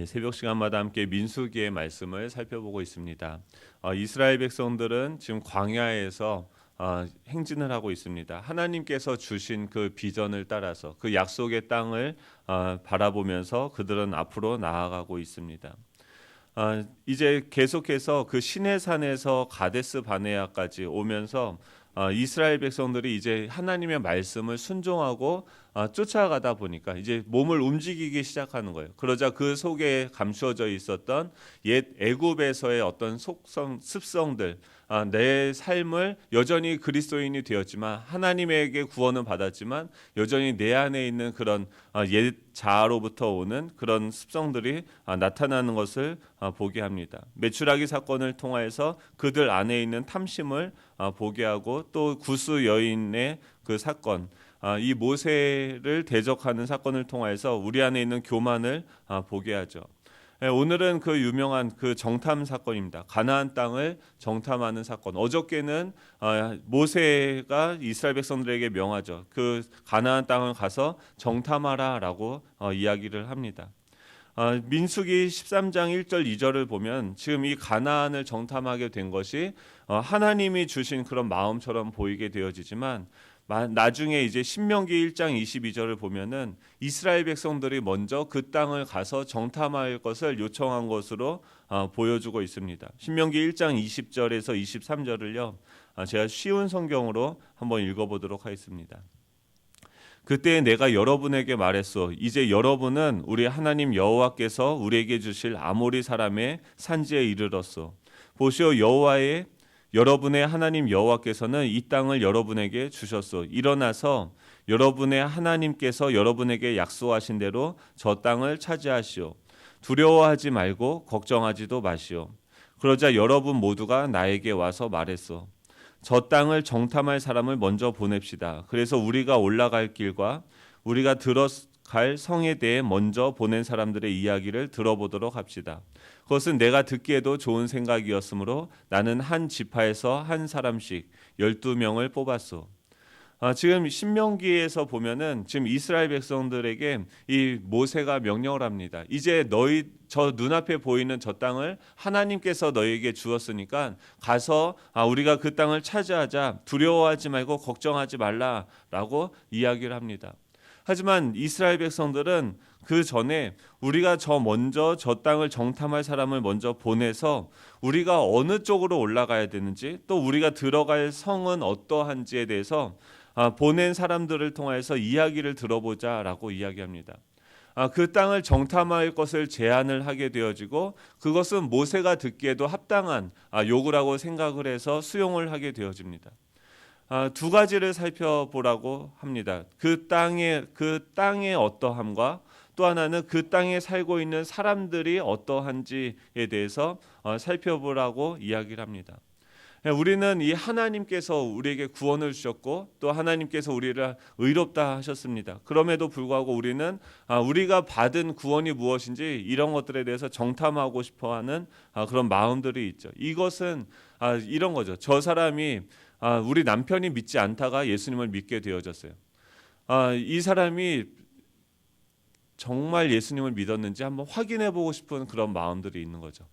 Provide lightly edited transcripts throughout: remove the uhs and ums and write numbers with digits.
새벽 시간마다 함께 민수기의 말씀을 살펴보고 있습니다. 이스라엘 백성들은 지금 광야에서 행진을 하고 있습니다. 하나님께서 주신 그 비전을 따라서 그 약속의 땅을 바라보면서 그들은 앞으로 나아가고 있습니다. 이제 계속해서 그 시내산에서 가데스 바네아까지 오면서 이스라엘 백성들이 이제 하나님의 말씀을 순종하고 쫓아가다 보니까 이제 몸을 움직이기 시작하는 거예요. 그러자 그 속에 감추어져 있었던 옛 애굽에서의 어떤 속성, 습성들, 내 삶을 여전히 그리스도인이 되었지만 하나님에게 구원은 받았지만 여전히 내 안에 있는 그런 옛 자아로부터 오는 그런 습성들이 나타나는 것을 보게 합니다. 메추라기 사건을 통하여서 그들 안에 있는 탐심을 보게 하고 또 구스 여인의 그 사건, 이 모세를 대적하는 사건을 통하여서 우리 안에 있는 교만을 보게 하죠. 오늘은 그 유명한 그 정탐 사건입니다. 가나안 땅을 정탐하는 사건. 어저께는 모세가 이스라엘 백성들에게 명하죠. 그 가나안 땅을 가서 정탐하라라고 이야기를 합니다. 민수기 13장 1절 2절을 보면 지금 이 가나안을 정탐하게 된 것이 하나님이 주신 그런 마음처럼 보이게 되어지지만 나중에 이제 신명기 1장 22절을 보면은 이스라엘 백성들이 먼저 그 땅을 가서 정탐할 것을 요청한 것으로 보여주고 있습니다. 신명기 1장 20절에서 23절을요. 제가 쉬운 성경으로 한번 읽어보도록 하겠습니다. 그때 내가 여러분에게 말했소. 이제 여러분은 우리 하나님 여호와께서 우리에게 주실 아모리 사람의 산지에 이르렀소. 보시오, 여러분의 하나님 여호와께서는 이 땅을 여러분에게 주셨소. 일어나서 여러분의 하나님께서 여러분에게 약속하신 대로 저 땅을 차지하시오. 두려워하지 말고 걱정하지도 마시오. 그러자 여러분 모두가 나에게 와서 말했소. 저 땅을 정탐할 사람을 먼저 보냅시다. 그래서 우리가 올라갈 길과 우리가 들어갈 성에 대해 먼저 보낸 사람들의 이야기를 들어보도록 합시다. 그것은 내가 듣기에도 좋은 생각이었으므로 나는 한 지파에서 한 사람씩 12명을 뽑았소. 지금 신명기에서 보면은 지금 이스라엘 백성들에게 이 모세가 명령을 합니다. 이제 너희 저 눈앞에 보이는 저 땅을 하나님께서 너희에게 주었으니까 가서 우리가 그 땅을 차지하자. 두려워하지 말고 걱정하지 말라라고 이야기를 합니다. 하지만 이스라엘 백성들은 그 전에 우리가 먼저 저 땅을 정탐할 사람을 먼저 보내서 우리가 어느 쪽으로 올라가야 되는지 또 우리가 들어갈 성은 어떠한지에 대해서 보낸 사람들을 통해서 이야기를 들어보자라고 이야기합니다. 그 땅을 정탐할 것을 제안을 하게 되어지고 그것은 모세가 듣기에도 합당한 요구라고 생각을 해서 수용을 하게 되어집니다. 두 가지를 살펴보라고 합니다. 그 땅의 어떠함과 또 하나는 그 땅에 살고 있는 사람들이 어떠한지에 대해서 살펴보라고 이야기를 합니다. 우리는 이 하나님께서 우리에게 구원을 주셨고 또 하나님께서 우리를 의롭다 하셨습니다. 그럼에도 불구하고 우리는 우리가 받은 구원이 무엇인지 이런 것들에 대해서 정탐하고 싶어하는 그런 마음들이 있죠. 이것은 이런 거죠. 저 사람이 우리 남편이 믿지 않다가 예수님을 믿게 되어졌어요. 이 사람이 정말 예수님을 믿었는지 한번 확인해보고 싶은 그런 마음들이 있는 거죠.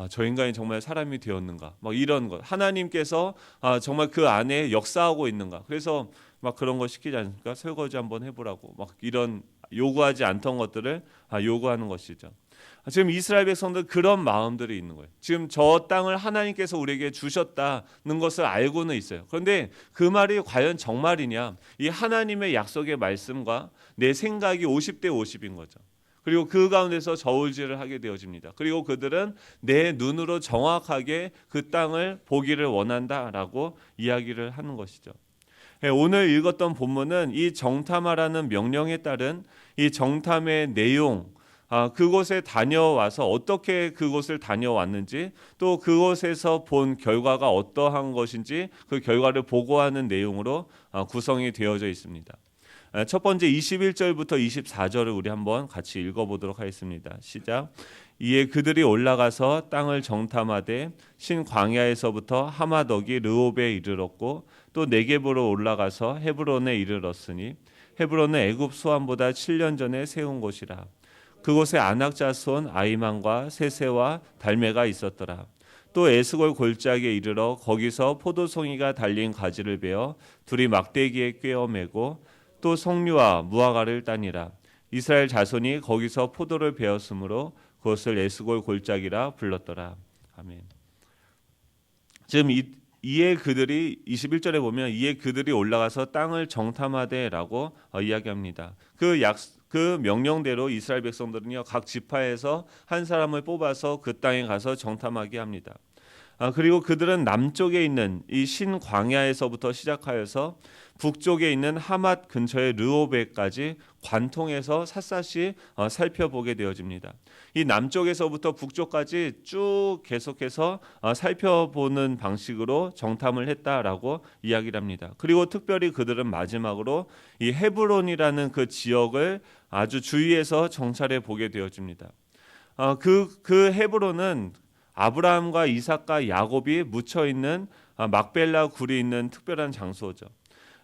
저 인간이 정말 사람이 되었는가? 막 이런 것. 하나님께서 정말 그 안에 역사하고 있는가? 그래서 막 그런 거 시키지 않습니까? 설거지 한번 해보라고. 막 이런 요구하지 않던 것들을 요구하는 것이죠. 지금 이스라엘 백성들 그런 마음들이 있는 거예요. 지금 저 땅을 하나님께서 우리에게 주셨다는 것을 알고는 있어요. 그런데 그 말이 과연 정말이냐? 이 하나님의 약속의 말씀과 내 생각이 50대 50인 거죠. 그리고 그 가운데서 저울질을 하게 되어집니다. 그리고 그들은 내 눈으로 정확하게 그 땅을 보기를 원한다라고 이야기를 하는 것이죠. 오늘 읽었던 본문은 이 정탐하라는 명령에 따른 이 정탐의 내용, 그곳에 다녀와서 어떻게 그곳을 다녀왔는지 또 그곳에서 본 결과가 어떠한 것인지 그 결과를 보고하는 내용으로 구성이 되어져 있습니다. 첫 번째 21절부터 24절을 우리 한번 같이 읽어보도록 하겠습니다. 시작. 이에 그들이 올라가서 땅을 정탐하되 신 광야에서부터 하마더기 르홉에 이르렀고 또 네겝으로 올라가서 헤브론에 이르렀으니 헤브론은 애굽 수완보다 7년 전에 세운 곳이라. 그곳에 아낙 자손 아이만과 세세와 달메가 있었더라. 또 에스골 골짜기에 이르러 거기서 포도송이가 달린 가지를 베어 둘이 막대기에 꿰어 매고 또 석류와 무화과를 따니라. 이스라엘 자손이 거기서 포도를 베었으므로 그것을 에스골 골짜기라 불렀더라. 아멘. 지금 이에 그들이 21절에 보면 이에 그들이 올라가서 땅을 정탐하되라고 이야기합니다. 그 명령대로 이스라엘 백성들은요 각 지파에서 한 사람을 뽑아서 그 땅에 가서 정탐하게 합니다. 그리고 그들은 남쪽에 있는 이 신광야에서부터 시작하여서 북쪽에 있는 하맛 근처의 르호베까지 관통해서 샅샅이 살펴보게 되어집니다. 이 남쪽에서부터 북쪽까지 쭉 계속해서 살펴보는 방식으로 정탐을 했다라고 이야기를 합니다. 그리고 특별히 그들은 마지막으로 이 헤브론이라는 그 지역을 아주 주위에서 정찰해 보게 되어집니다. 그 헤브론은 아브라함과 이삭과 야곱이 묻혀 있는 막벨라 굴이 있는 특별한 장소죠.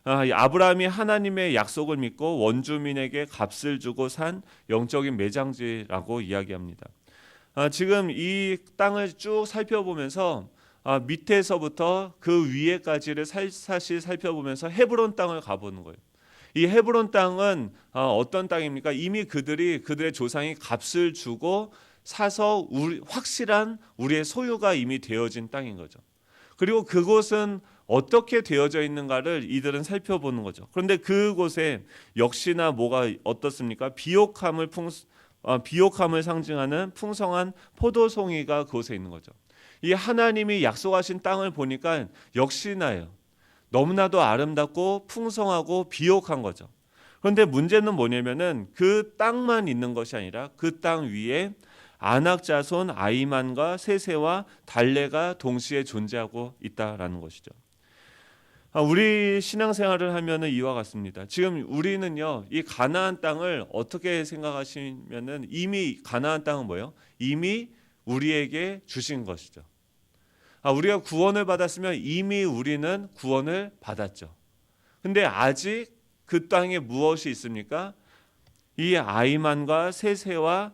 아브라함이 하나님의 약속을 믿고 원주민에게 값을 주고 산 영적인 매장지라고 이야기합니다. 지금 이 땅을 쭉 살펴보면서 밑에서부터 그 위에까지를 살살 살펴보면서 헤브론 땅을 가보는 거예요. 이 헤브론 땅은 어떤 땅입니까? 이미 그들의 조상이 값을 주고 사서 확실한 우리의 소유가 이미 되어진 땅인 거죠. 그리고 그곳은 어떻게 되어져 있는가를 이들은 살펴보는 거죠. 그런데 그곳에 역시나 뭐가 어떻습니까? 비옥함을 상징하는 풍성한 포도송이가 그곳에 있는 거죠. 이 하나님이 약속하신 땅을 보니까 역시나요. 너무나도 아름답고 풍성하고 비옥한 거죠. 그런데 문제는 뭐냐면은 그 땅만 있는 것이 아니라 그 땅 위에 아낙 자손 아이만과 세세와 달레가 동시에 존재하고 있다라는 것이죠. 우리 신앙생활을 하면은 이와 같습니다. 지금 우리는요, 이 가나안 땅을 어떻게 생각하시면은 이미 가나안 땅은 뭐예요? 이미 우리에게 주신 것이죠. 우리가 구원을 받았으면 이미 우리는 구원을 받았죠. 근데 아직 그 땅에 무엇이 있습니까? 이 아이만과 세세와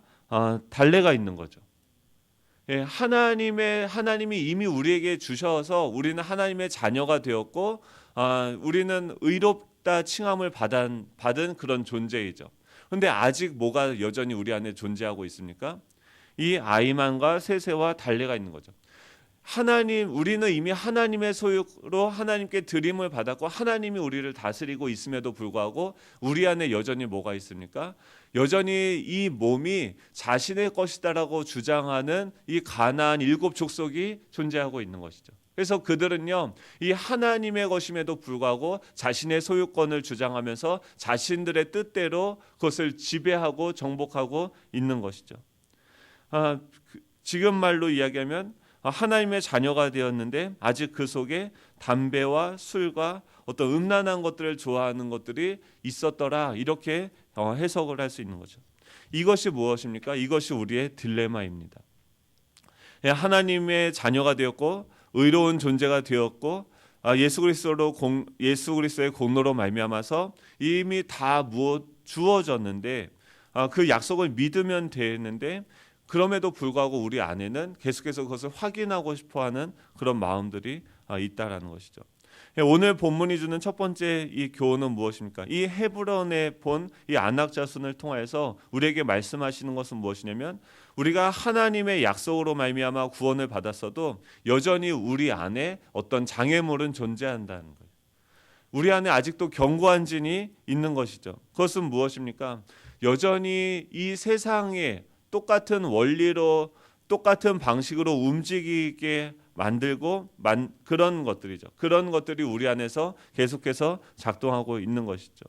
달레가 있는 거죠. 하나님이 이미 우리에게 주셔서 우리는 하나님의 자녀가 되었고 우리는 의롭다 칭함을 받은 그런 존재이죠. 그런데 아직 뭐가 여전히 우리 안에 존재하고 있습니까? 이 아이만과 세세와 달레가 있는 거죠. 우리는 이미 하나님의 소유로 하나님께 드림을 받았고 하나님이 우리를 다스리고 있음에도 불구하고 우리 안에 여전히 뭐가 있습니까? 여전히 이 몸이 자신의 것이다라고 주장하는 이 가나안 7 족속이 존재하고 있는 것이죠. 그래서 그들은요, 이 하나님의 것임에도 불구하고 자신의 소유권을 주장하면서 자신들의 뜻대로 그것을 지배하고 정복하고 있는 것이죠. 지금 말로 이야기하면 하나님의 자녀가 되었는데 아직 그 속에 담배와 술과 어떤 음란한 것들을 좋아하는 것들이 있었더라, 이렇게 해석을 할 수 있는 거죠. 이것이 무엇입니까? 이것이 우리의 딜레마입니다. 하나님의 자녀가 되었고 의로운 존재가 되었고 예수 그리스도의 공로로 말미암아서 이미 다 주어졌는데 그 약속을 믿으면 되는데 그럼에도 불구하고 우리 안에는 계속해서 그것을 확인하고 싶어하는 그런 마음들이 있다라는 것이죠. 오늘 본문이 주는 첫 번째 이 교훈은 무엇입니까? 이 헤브론에 본 이 아낙 자손을 통해서 우리에게 말씀하시는 것은 무엇이냐면 우리가 하나님의 약속으로 말미암아 구원을 받았어도 여전히 우리 안에 어떤 장애물은 존재한다는 거예요. 우리 안에 아직도 견고한 진이 있는 것이죠. 그것은 무엇입니까? 여전히 이 세상에 똑같은 원리로 똑같은 방식으로 움직이게 만들고 그런 것들이죠. 그런 것들이 우리 안에서 계속해서 작동하고 있는 것이죠.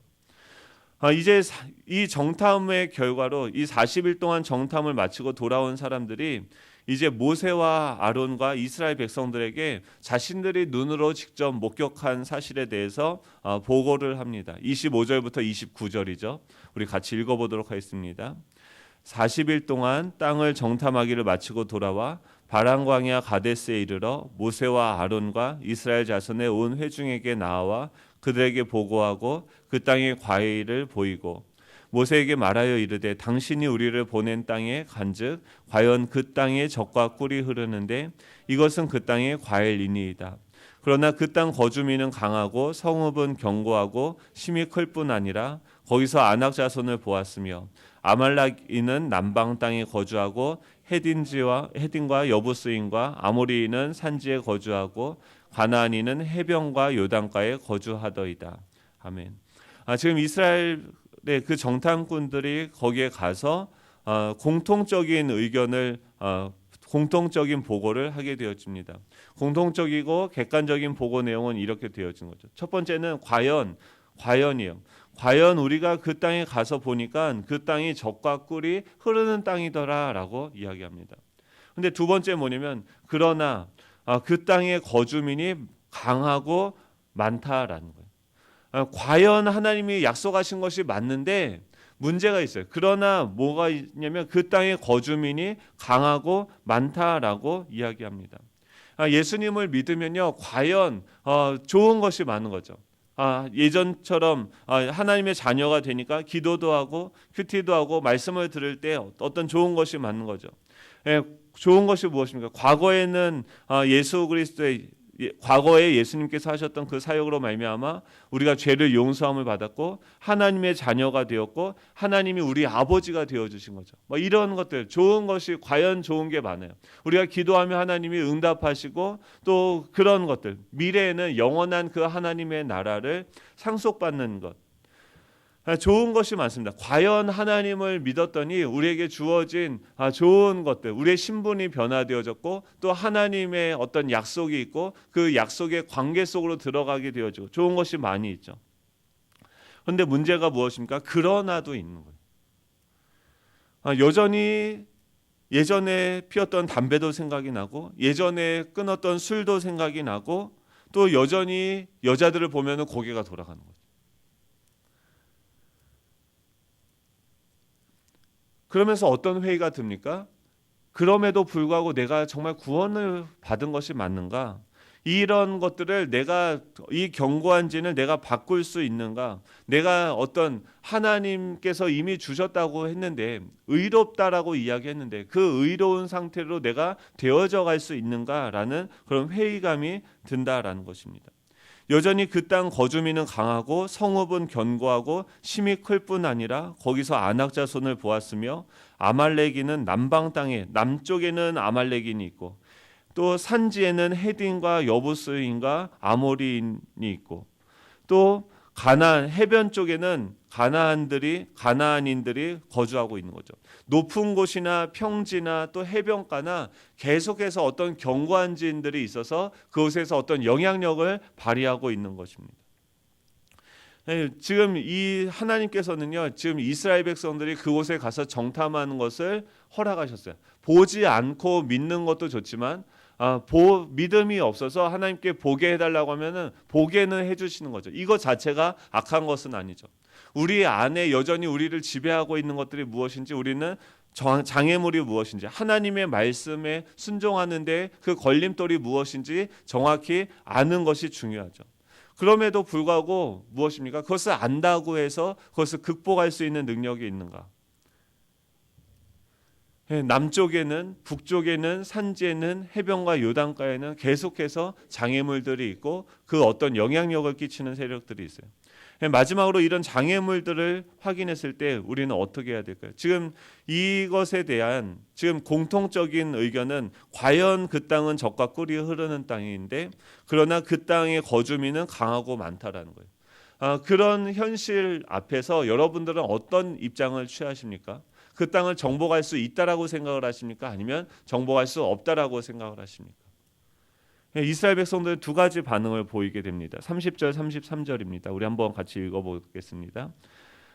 이제 이 정탐의 결과로 이 40일 동안 정탐을 마치고 돌아온 사람들이 이제 모세와 아론과 이스라엘 백성들에게 자신들이 눈으로 직접 목격한 사실에 대해서 보고를 합니다. 25절부터 29절이죠. 우리 같이 읽어보도록 하겠습니다. 40일 동안 땅을 정탐하기를 마치고 돌아와 바란광야 가데스에 이르러 모세와 아론과 이스라엘 자손의 온 회중에게 나와 그들에게 보고하고 그 땅의 과일을 보이고 모세에게 말하여 이르되 당신이 우리를 보낸 땅에 간즉 과연 그 땅에 젖과 꿀이 흐르는데 이것은 그 땅의 과일이니이다. 그러나 그 땅 거주민은 강하고 성읍은 견고하고 심히 클 뿐 아니라 거기서 아낙 자손을 보았으며 아말렉인은 남방 땅에 거주하고 헤딘과 여부스인과 아모리인은 산지에 거주하고 가나안인은 해변과 요단가에 거주하더이다. 아멘. 지금 이스라엘의 그 정탐꾼들이 거기에 가서 공통적인 의견을 공통적인 보고를 하게 되어집니다. 공통적이고 객관적인 보고 내용은 이렇게 되어진 거죠. 첫 번째는 과연이에요. 과연 우리가 그 땅에 가서 보니까 그 땅이 젖과 꿀이 흐르는 땅이더라라고 이야기합니다. 근데 두 번째 뭐냐면 그러나 그 땅의 거주민이 강하고 많다라는 거예요. 과연 하나님이 약속하신 것이 맞는데 문제가 있어요. 그러나 뭐가 있냐면 그 땅의 거주민이 강하고 많다라고 이야기합니다. 예수님을 믿으면요, 과연 좋은 것이 많은 거죠. 예전처럼 하나님의 자녀가 되니까 기도도 하고 큐티도 하고 말씀을 들을 때 어떤 좋은 것이 많은 거죠. 좋은 것이 무엇입니까? 과거에는 예수 그리스도의 과거에 예수님께서 하셨던 그 사역으로 말미암아 우리가 죄를 용서함을 받았고 하나님의 자녀가 되었고 하나님이 우리 아버지가 되어주신 거죠. 이런 것들 좋은 것이 과연 좋은 게 많아요. 우리가 기도하면 하나님이 응답하시고 또 그런 것들 미래에는 영원한 그 하나님의 나라를 상속받는 것 좋은 것이 많습니다. 과연 하나님을 믿었더니 우리에게 주어진 좋은 것들, 우리의 신분이 변화되어졌고 또 하나님의 어떤 약속이 있고 그 약속의 관계 속으로 들어가게 되어지고 좋은 것이 많이 있죠. 그런데 문제가 무엇입니까? 그러나도 있는 거예요. 여전히 예전에 피웠던 담배도 생각이 나고 예전에 끊었던 술도 생각이 나고 또 여전히 여자들을 보면 고개가 돌아가는 거예요. 그러면서 어떤 회의가 듭니까? 그럼에도 불구하고 내가 정말 구원을 받은 것이 맞는가? 이런 것들을 내가 이 견고한지는 내가 바꿀 수 있는가? 내가 어떤 하나님께서 이미 주셨다고 했는데 의롭다라고 이야기했는데 그 의로운 상태로 내가 되어져 갈 수 있는가라는 그런 회의감이 든다라는 것입니다. 여전히 그 땅 거주민은 강하고 성읍은 견고하고 심히 클 뿐 아니라 거기서 아낙 자손을 보았으며 아말렉인은 남방 땅에 남쪽에는 아말렉인이 있고 또 산지에는 헤딘과 여부스인과 아모리인이 있고 또 가나안 해변 쪽에는 가나안인들이 거주하고 있는 거죠. 높은 곳이나 평지나 또 해변가나 계속해서 어떤 견고한 지인들이 있어서 그곳에서 어떤 영향력을 발휘하고 있는 것입니다. 지금 이 하나님께서는요, 지금 이스라엘 백성들이 그곳에 가서 정탐하는 것을 허락하셨어요. 보지 않고 믿는 것도 좋지만 믿음이 없어서 하나님께 보게 해달라고 하면은 보게는 해주시는 거죠. 이거 자체가 악한 것은 아니죠. 우리 안에 여전히 우리를 지배하고 있는 것들이 무엇인지 우리는 장애물이 무엇인지 하나님의 말씀에 순종하는데 그 걸림돌이 무엇인지 정확히 아는 것이 중요하죠. 그럼에도 불구하고 무엇입니까? 그것을 안다고 해서 그것을 극복할 수 있는 능력이 있는가? 남쪽에는 북쪽에는 산지에는 해변과 요단가에는 계속해서 장애물들이 있고 그 어떤 영향력을 끼치는 세력들이 있어요. 마지막으로 이런 장애물들을 확인했을 때 우리는 어떻게 해야 될까요? 지금 이것에 대한 지금 공통적인 의견은 과연 그 땅은 젖과 꿀이 흐르는 땅인데 그러나 그 땅의 거주민은 강하고 많다라는 거예요. 그런 현실 앞에서 여러분들은 어떤 입장을 취하십니까? 그 땅을 정복할 수 있다라고 생각을 하십니까? 아니면 정복할 수 없다라고 생각을 하십니까? 이스라엘 백성들은 두 가지 반응을 보이게 됩니다. 30절, 33절입니다. 우리 한번 같이 읽어보겠습니다.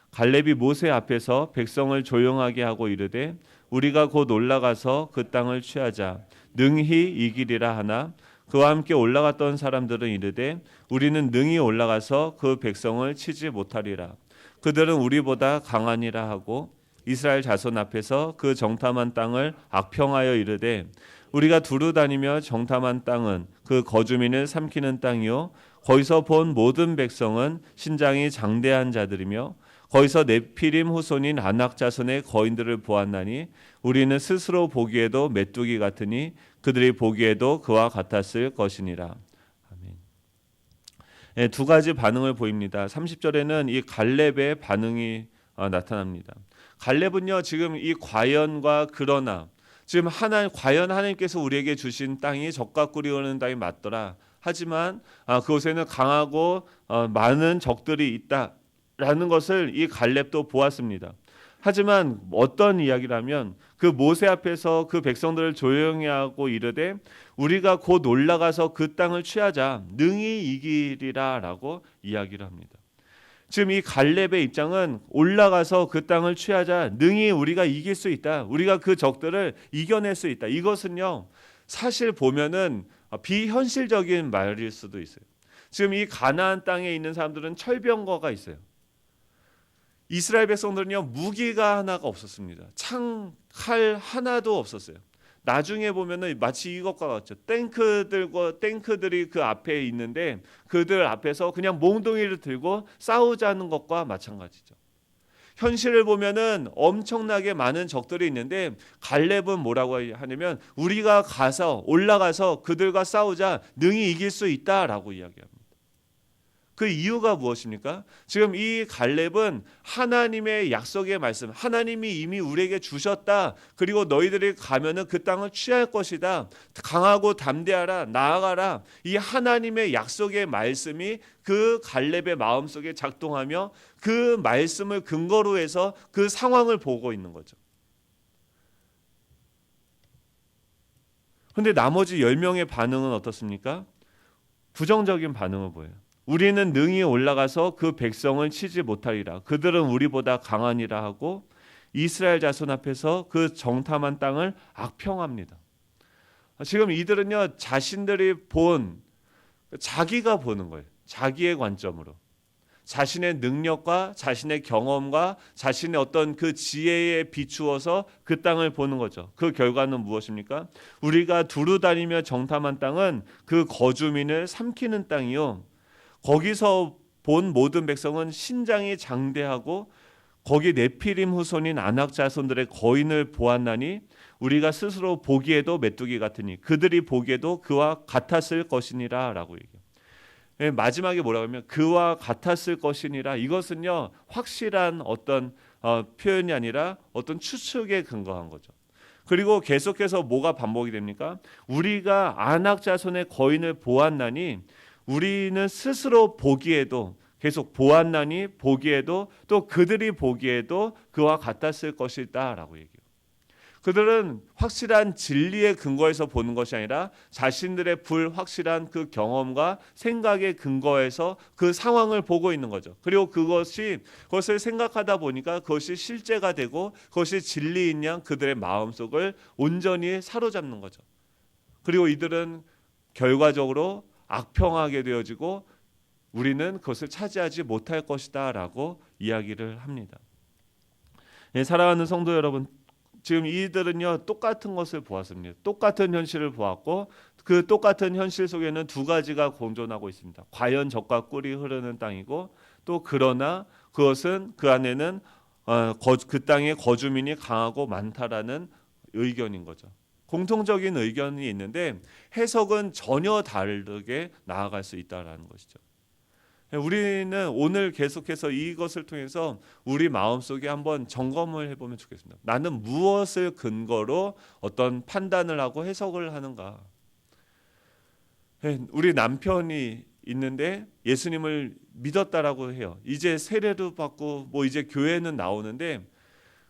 갈렙이 모세 앞에서 백성을 조용하게 하고 이르되 우리가 곧 올라가서 그 땅을 취하자 능히 이기리라 하나 그와 함께 올라갔던 사람들은 이르되 우리는 능히 올라가서 그 백성을 치지 못하리라. 그들은 우리보다 강하니라 하고 이스라엘 자손 앞에서 그 정탐한 땅을 악평하여 이르되 우리가 두루 다니며 정탐한 땅은 그 거주민을 삼키는 땅이요 거기서 본 모든 백성은 신장이 장대한 자들이며 거기서 네피림 후손인 아낙 자손의 거인들을 보았나니 우리는 스스로 보기에도 메뚜기 같으니 그들이 보기에도 그와 같았을 것이니라. 아멘. 네, 두 가지 반응을 보입니다. 30절에는 이 갈렙의 반응이 나타납니다. 갈렙은요, 지금 이 과연과 그러나, 지금 과연 하나님께서 우리에게 주신 땅이 적과 꿀이 흐르는 땅이 맞더라. 하지만 그곳에는 강하고 많은 적들이 있다라는 것을 이 갈렙도 보았습니다. 하지만 어떤 이야기라면 그 모세 앞에서 그 백성들을 조용히 하고 이르되 우리가 곧 올라가서 그 땅을 취하자 능히 이기리라라고 이야기를 합니다. 지금 이 갈렙의 입장은 올라가서 그 땅을 취하자 능히 우리가 이길 수 있다. 우리가 그 적들을 이겨낼 수 있다. 이것은요, 사실 보면은 비현실적인 말일 수도 있어요. 지금 이 가나안 땅에 있는 사람들은 철병거가 있어요. 이스라엘 백성들은요, 무기가 하나가 없었습니다. 창, 칼 하나도 없었어요. 나중에 보면은 마치 이것과 같죠. 탱크들이 그 앞에 있는데 그들 앞에서 그냥 몽둥이를 들고 싸우자는 것과 마찬가지죠. 현실을 보면은 엄청나게 많은 적들이 있는데 갈렙은 뭐라고 하냐면 우리가 올라가서 그들과 싸우자 능히 이길 수 있다라고 이야기합니다. 그 이유가 무엇입니까? 지금 이 갈렙은 하나님의 약속의 말씀, 하나님이 이미 우리에게 주셨다. 그리고 너희들이 가면은 그 땅을 취할 것이다. 강하고 담대하라, 나아가라. 이 하나님의 약속의 말씀이 그 갈렙의 마음속에 작동하며 그 말씀을 근거로 해서 그 상황을 보고 있는 거죠. 그런데 나머지 10명의 반응은 어떻습니까? 부정적인 반응을 보여요. 우리는 능히 올라가서 그 백성을 치지 못하리라. 그들은 우리보다 강하니라 하고 이스라엘 자손 앞에서 그 정탐한 땅을 악평합니다. 지금 이들은요, 자기가 보는 거예요. 자기의 관점으로. 자신의 능력과 자신의 경험과 자신의 어떤 그 지혜에 비추어서 그 땅을 보는 거죠. 그 결과는 무엇입니까? 우리가 두루 다니며 정탐한 땅은 그 거주민을 삼키는 땅이요. 거기서 본 모든 백성은 신장이 장대하고 거기 네피림 후손인 아낙 자손들의 거인을 보았나니 우리가 스스로 보기에도 메뚜기 같으니 그들이 보기에도 그와 같았을 것이니라 라고 얘기해요. 마지막에 뭐라고 하면 그와 같았을 것이니라. 이것은요, 확실한 어떤 표현이 아니라 어떤 추측에 근거한 거죠. 그리고 계속해서 뭐가 반복이 됩니까? 우리가 아낙 자손의 거인을 보았나니 우리는 스스로 보기에도 계속 보았나니 보기에도 또 그들이 보기에도 그와 같았을 것이다 라고 얘기해요. 그들은 확실한 진리의 근거에서 보는 것이 아니라 자신들의 불확실한 그 경험과 생각의 근거에서 그 상황을 보고 있는 거죠. 그리고 그것을 생각하다 보니까 그것이 실제가 되고 그것이 진리인 양 그들의 마음속을 온전히 사로잡는 거죠. 그리고 이들은 결과적으로 악평하게 되어지고 우리는 그것을 차지하지 못할 것이다 라고 이야기를 합니다. 사랑하는 성도 여러분, 지금 이들은요, 똑같은 것을 보았습니다. 똑같은 현실을 보았고 그 똑같은 현실 속에는 두 가지가 공존하고 있습니다. 과연 적과 꿀이 흐르는 땅이고 또 그러나 그것은 그 안에는 그 땅의 거주민이 강하고 많다라는 의견인 거죠. 공통적인 의견이 있는데 해석은 전혀 다르게 나아갈 수 있다라는 것이죠. 우리는 오늘 계속해서 이것을 통해서 우리 마음속에 한번 점검을 해보면 좋겠습니다. 나는 무엇을 근거로 어떤 판단을 하고 해석을 하는가? 우리 남편이 있는데 예수님을 믿었다라고 해요. 이제 세례도 받고 이제 교회는 나오는데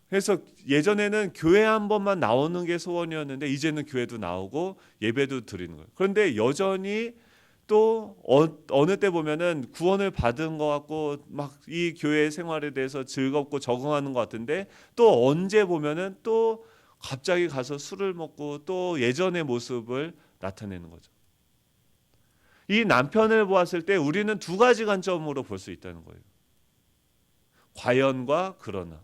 그래서 예전에는 교회 한 번만 나오는 게 소원이었는데 이제는 교회도 나오고 예배도 드리는 거예요. 그런데 여전히 또 어느 때 보면은 구원을 받은 것 같고 막 이 교회 생활에 대해서 즐겁고 적응하는 것 같은데 또 언제 보면은 또 갑자기 가서 술을 먹고 또 예전의 모습을 나타내는 거죠. 이 남편을 보았을 때 우리는 두 가지 관점으로 볼 수 있다는 거예요. 과연과 그러나.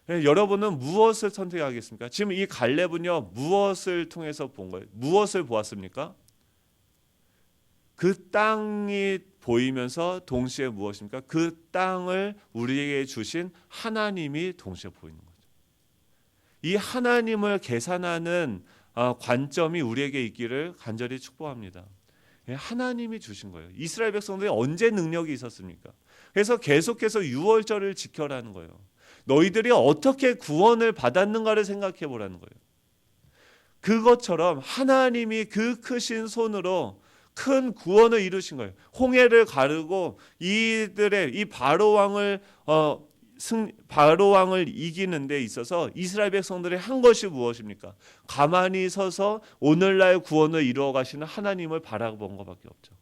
여러분은 무엇을 선택하겠습니까? 지금 이 갈렙은요, 무엇을 통해서 본 거예요? 무엇을 보았습니까? 그 땅이 보이면서 동시에 무엇입니까? 그 땅을 우리에게 주신 하나님이 동시에 보이는 거죠. 이 하나님을 계산하는 관점이 우리에게 있기를 간절히 축복합니다. 하나님이 주신 거예요. 이스라엘 백성들이 언제 능력이 있었습니까? 그래서 계속해서 유월절을 지켜라는 거예요. 너희들이 어떻게 구원을 받았는가를 생각해 보라는 거예요. 그것처럼 하나님이 그 크신 손으로 큰 구원을 이루신 거예요. 홍해를 가르고 이들의 이 바로 왕을 이기는 데 있어서 이스라엘 백성들이 한 것이 무엇입니까? 가만히 서서 오늘날 구원을 이루어 가시는 하나님을 바라본 것밖에 없죠.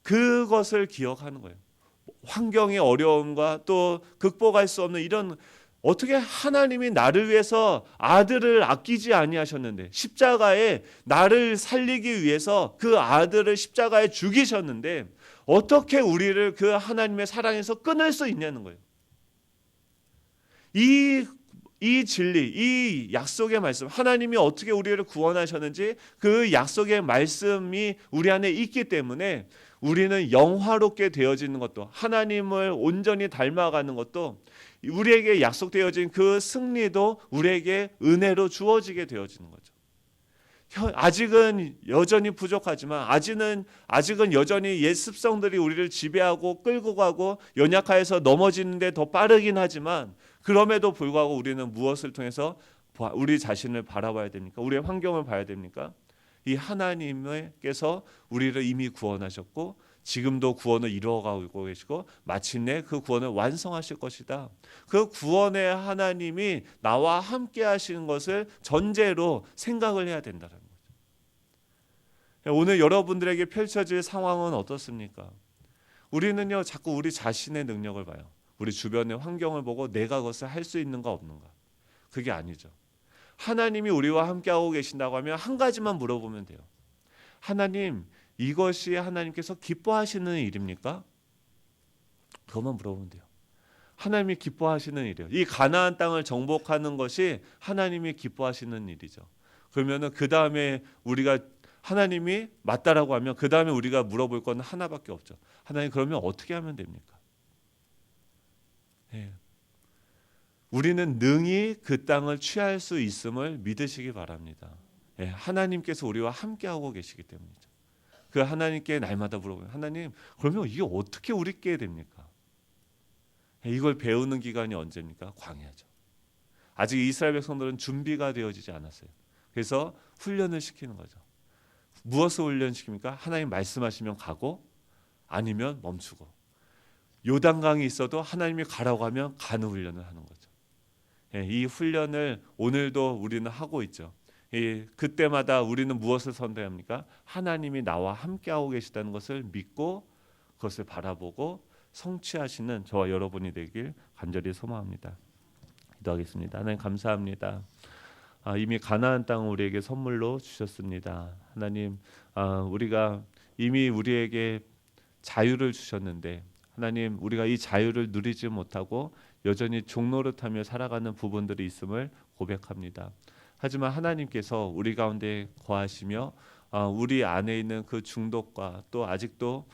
그것을 기억하는 거예요. 환경의 어려움과 또 극복할 수 없는 이런, 어떻게 하나님이 나를 위해서 아들을 아끼지 아니하셨는데, 십자가에 나를 살리기 위해서 그 아들을 십자가에 죽이셨는데 어떻게 우리를 그 하나님의 사랑에서 끊을 수 있냐는 거예요. 이 진리, 이 약속의 말씀, 하나님이 어떻게 우리를 구원하셨는지 그 약속의 말씀이 우리 안에 있기 때문에 우리는 영화롭게 되어지는 것도, 하나님을 온전히 닮아가는 것도, 우리에게 약속되어진 그 승리도 우리에게 은혜로 주어지게 되어지는 거죠. 아직은 여전히 부족하지만, 아직은 여전히 옛 습성들이 우리를 지배하고 끌고 가고 연약하여서 넘어지는데 더 빠르긴 하지만, 그럼에도 불구하고 우리는 무엇을 통해서 우리 자신을 바라봐야 됩니까? 우리의 환경을 봐야 됩니까? 이 하나님께서 우리를 이미 구원하셨고 지금도 구원을 이루어가고 계시고 마침내 그 구원을 완성하실 것이다. 그 구원의 하나님이 나와 함께 하시는 것을 전제로 생각을 해야 된다는 거죠. 오늘 여러분들에게 펼쳐질 상황은 어떻습니까? 우리는요, 자꾸 우리 자신의 능력을 봐요. 우리 주변의 환경을 보고 내가 그것을 할 수 있는가 없는가. 그게 아니죠. 하나님이 우리와 함께하고 계신다고 하면 한 가지만 물어보면 돼요. 하나님, 이것이 하나님께서 기뻐하시는 일입니까? 그것만 물어보면 돼요. 하나님이 기뻐하시는 일이에요. 이 가나안 땅을 정복하는 것이 하나님이 기뻐하시는 일이죠. 그러면은 그 다음에 우리가 하나님이 맞다라고 하면 그 다음에 우리가 물어볼 건 하나밖에 없죠. 하나님, 그러면 어떻게 하면 됩니까? 네. 우리는 능히 그 땅을 취할 수 있음을 믿으시기 바랍니다. 네. 하나님께서 우리와 함께하고 계시기 때문이죠. 그 하나님께 날마다 물어보면, 하나님, 그러면 이게 어떻게 우리께 됩니까? 네. 이걸 배우는 기간이 언제입니까? 광야죠. 아직 이스라엘 백성들은 준비가 되어지지 않았어요. 그래서 훈련을 시키는 거죠. 무엇을 훈련시킵니까? 하나님 말씀하시면 가고 아니면 멈추고, 요단강이 있어도 하나님이 가라고 하면 가는 훈련을 하는 거죠. 이 훈련을 오늘도 우리는 하고 있죠. 그때마다 우리는 무엇을 선택합니까? 하나님이 나와 함께하고 계시다는 것을 믿고 그것을 바라보고 성취하시는 저와 여러분이 되길 간절히 소망합니다. 기도하겠습니다. 하나님, 감사합니다. 이미 가나안 땅을 우리에게 선물로 주셨습니다. 하나님, 우리가 이미 우리에게 자유를 주셨는데, 하나님, 우리가 이 자유를 누리지 못하고 여전히 종노릇하며 살아가는 부분들이 있음을 고백합니다. 하지만 하나님께서 우리 가운데 거하시며 우리 안에 있는 그 중독과 또 아직도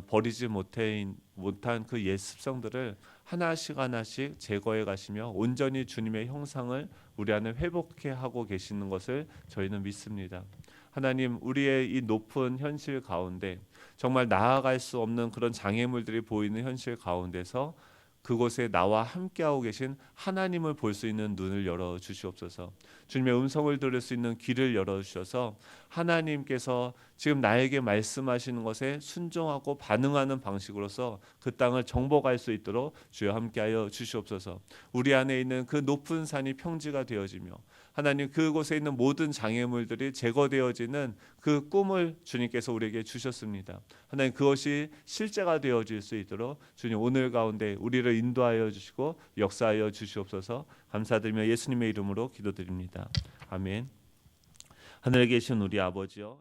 버리지 못한 그 옛 습성들을 하나씩 제거해 가시며 온전히 주님의 형상을 우리 안에 회복해 하고 계시는 것을 저희는 믿습니다. 하나님, 우리의 이 높은 현실 가운데 정말 나아갈 수 없는 그런 장애물들이 보이는 현실 가운데서 그곳에 나와 함께하고 계신 하나님을 볼 수 있는 눈을 열어주시옵소서. 주님의 음성을 들을 수 있는 귀를 열어주셔서 하나님께서 지금 나에게 말씀하시는 것에 순종하고 반응하는 방식으로서 그 땅을 정복할 수 있도록 주여 함께하여 주시옵소서. 우리 안에 있는 그 높은 산이 평지가 되어지며 하나님, 그곳에 있는 모든 장애물들이 제거되어지는 그 꿈을 주님께서 우리에게 주셨습니다. 하나님, 그것이 실제가 되어질 수 있도록 주님 오늘 가운데 우리를 인도하여 주시고 역사하여 주시옵소서. 감사드리며 예수님의 이름으로 기도드립니다. 아멘. 하늘에 계신 우리 아버지여,